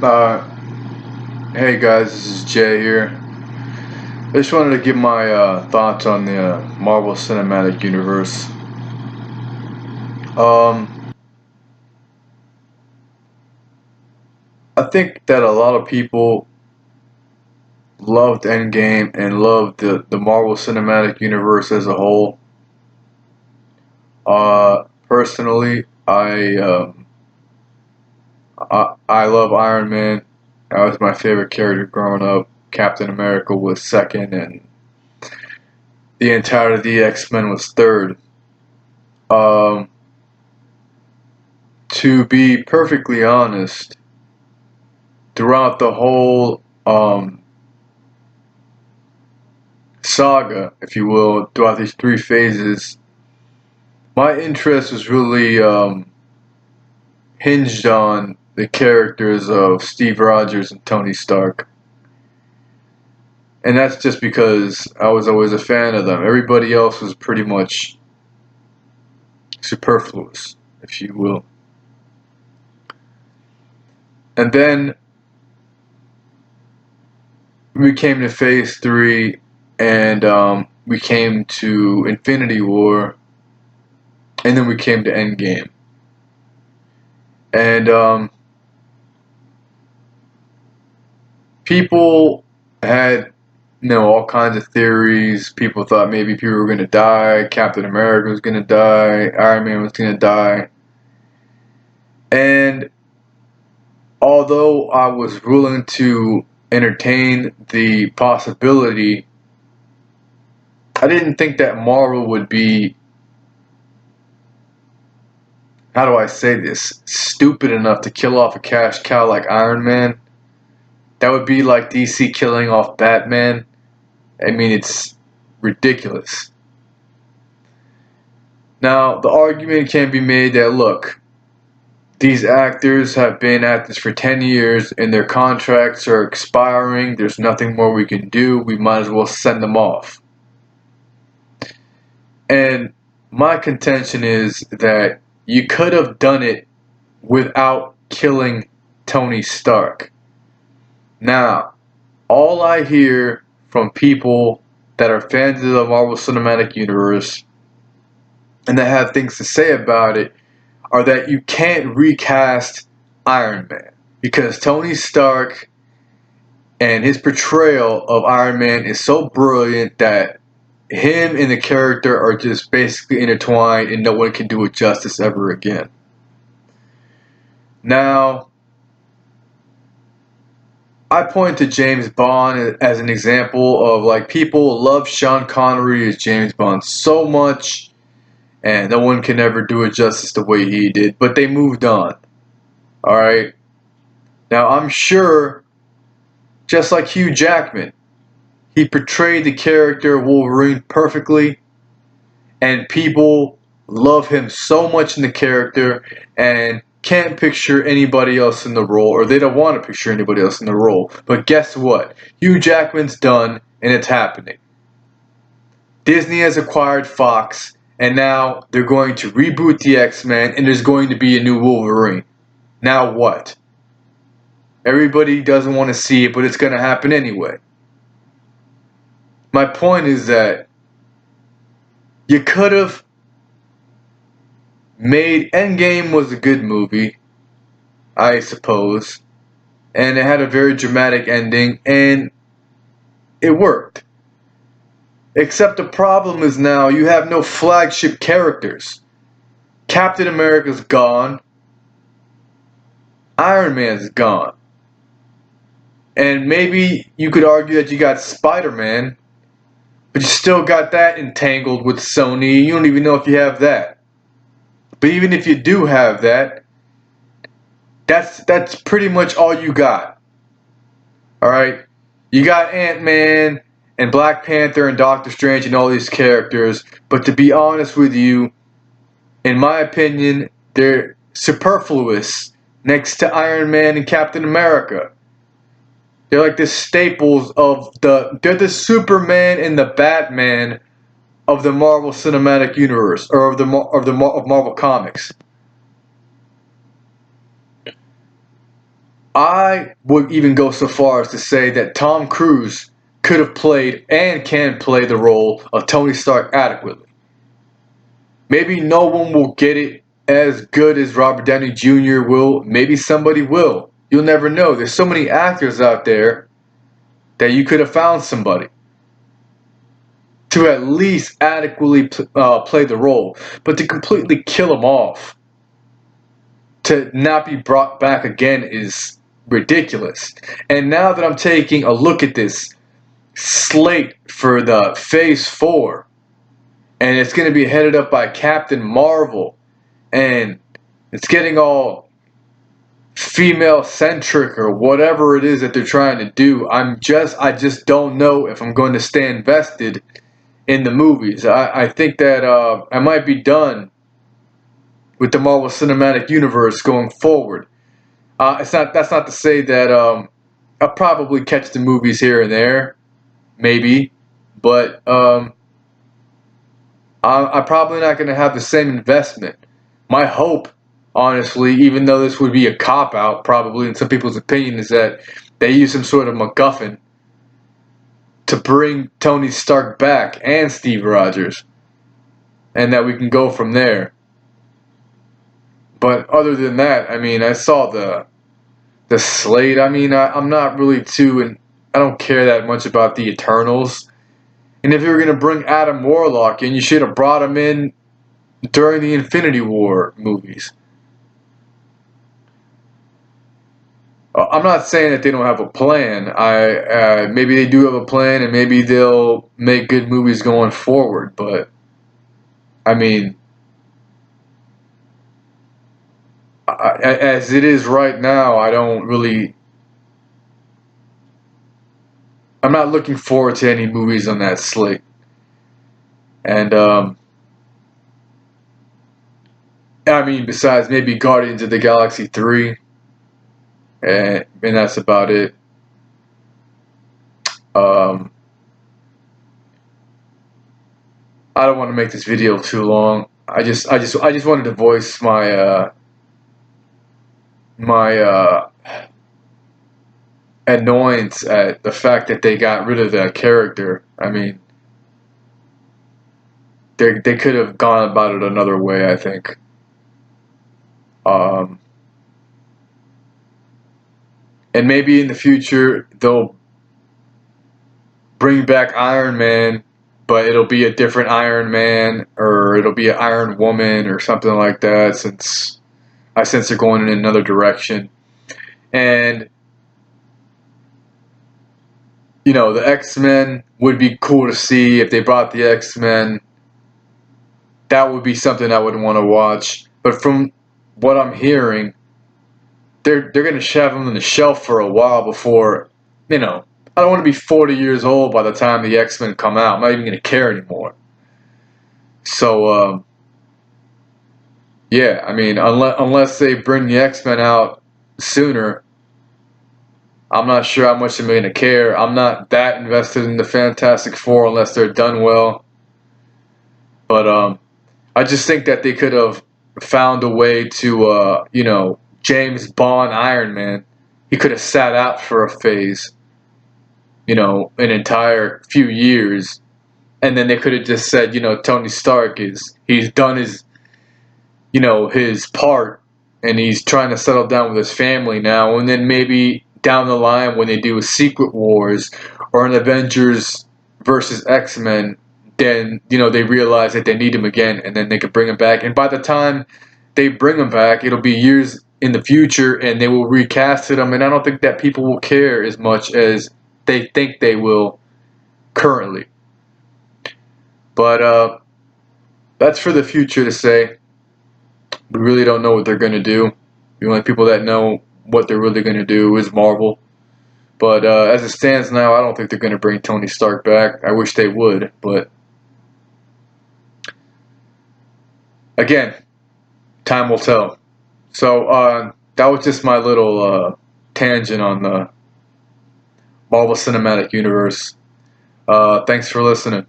Uh, hey guys, this is Jay here. I just wanted to give my thoughts on the Marvel Cinematic Universe. I think that a lot of people loved Endgame and loved the Marvel Cinematic Universe as a whole. Personally, I love Iron Man. That was my favorite character growing up. Captain America was second, and the entirety of the X-Men was third. Um, to be perfectly honest, throughout the whole saga, if you will, throughout these three phases, my interest was really hinged on the characters of Steve Rogers and Tony Stark. And that's just because I was always a fan of them. Everybody else was pretty much superfluous, if you will. And then we came to phase 3, and we came to Infinity War, and then we came to Endgame. And people had, all kinds of theories. People thought maybe people were going to die. Captain America was going to die. Iron Man was going to die. And although I was willing to entertain the possibility, I didn't think that Marvel would be, how do I say this, stupid enough to kill off a cash cow like Iron Man. That would be like DC killing off Batman. I mean, it's ridiculous. Now, the argument can be made that, look, these actors have been at this for 10 years and their contracts are expiring. There's nothing more we can do. We might as well send them off. And my contention is that you could have done it without killing Tony Stark. Now, all I hear from people that are fans of the Marvel Cinematic Universe and that have things to say about it are that you can't recast Iron Man because Tony Stark and his portrayal of Iron Man is so brilliant that him and the character are just basically intertwined and no one can do it justice ever again. Now, I point to James Bond as an example of, like, people love Sean Connery as James Bond so much, and no one can ever do it justice the way he did, but they moved on. Alright? Now, I'm sure, just like Hugh Jackman, he portrayed the character Wolverine perfectly, and people love him so much in the character and can't picture anybody else in the role, or they don't want to picture anybody else in the role. But guess what? Hugh Jackman's done, and it's happening. Disney has acquired Fox, and now they're going to reboot the X-Men, and there's going to be a new Wolverine. Now what? Everybody doesn't want to see it, but it's going to happen anyway. My point is that you could have made Endgame was a good movie, I suppose, and it had a very dramatic ending, and it worked. Except the problem is now you have no flagship characters. Captain America's gone. Iron Man's gone. And maybe you could argue that you got Spider-Man, but you still got that entangled with Sony. You don't even know if you have that. But even if you do have that, that's pretty much all you got. Alright? You got Ant-Man and Black Panther and Doctor Strange and all these characters, but to be honest with you, in my opinion, they're superfluous next to Iron Man and Captain America. They're like the staples of they're the Superman and the Batman of the Marvel Cinematic Universe, or of Marvel Comics. I would even go so far as to say that Tom Cruise could have played and can play the role of Tony Stark adequately. Maybe no one will get it as good as Robert Downey Jr. will. Maybe somebody will. You'll never know. There's so many actors out there that you could have found somebody to at least adequately play the role. But to completely kill him off, to not be brought back again, is ridiculous. And now that I'm taking a look at this slate for the Phase 4, and it's going to be headed up by Captain Marvel, and it's getting all female-centric or whatever it is that they're trying to do, I just don't know if I'm going to stay invested in the movies. I think that I might be done with the Marvel Cinematic Universe going forward. That's not to say that I'll probably catch the movies here and there, maybe, but I'm probably not going to have the same investment. My hope, honestly, even though this would be a cop-out probably in some people's opinion, is that they use some sort of MacGuffin to bring Tony Stark back and Steve Rogers, and that we can go from there. But other than that, I mean, I saw the slate. I mean, I'm not really and I don't care that much about the Eternals. And if you were going to bring Adam Warlock in, you should have brought him in during the Infinity War movies. I'm not saying that they don't have a plan. Maybe they do have a plan, and maybe they'll make good movies going forward. But I mean, as it is right now, I'm not looking forward to any movies on that slate. And I mean, besides maybe Guardians of the Galaxy 3. And that's about it. I don't want to make this video too long. I just wanted to voice my annoyance at the fact that they got rid of that character. I mean, they could have gone about it another way, I think. And maybe in the future they'll bring back Iron Man, but it'll be a different Iron Man, or it'll be an Iron Woman or something like that, since I sense they're going in another direction. And you know, the X-Men would be cool to see if they brought the X-Men. That would be something I would want to watch. But from what I'm hearing, they're going to shove them on the shelf for a while before, you know, I don't want to be 40 years old by the time the X-Men come out. I'm not even going to care anymore. So, yeah, I mean, unless they bring the X-Men out sooner, I'm not sure how much I'm going to care. I'm not that invested in the Fantastic Four unless they're done well. But I just think that they could have found a way to, you know, James Bond Iron Man, he could have sat out for a phase, you know, an entire few years, and then they could have just said, you know, Tony Stark he's done his, you know, his part, and he's trying to settle down with his family now, and then maybe down the line when they do a Secret Wars or an Avengers versus X-Men, then, you know, they realize that they need him again, and then they could bring him back, and by the time they bring him back, it'll be years in the future, and they will recast him, and I don't think that people will care as much as they think they will currently. But that's for the future to say. We really don't know what they're going to do. The only people that know what they're really going to do is Marvel. But as it stands now, I don't think they're going to bring Tony Stark back. I wish they would, but again, time will tell. So that was just my little tangent on the Marvel Cinematic Universe. Thanks for listening.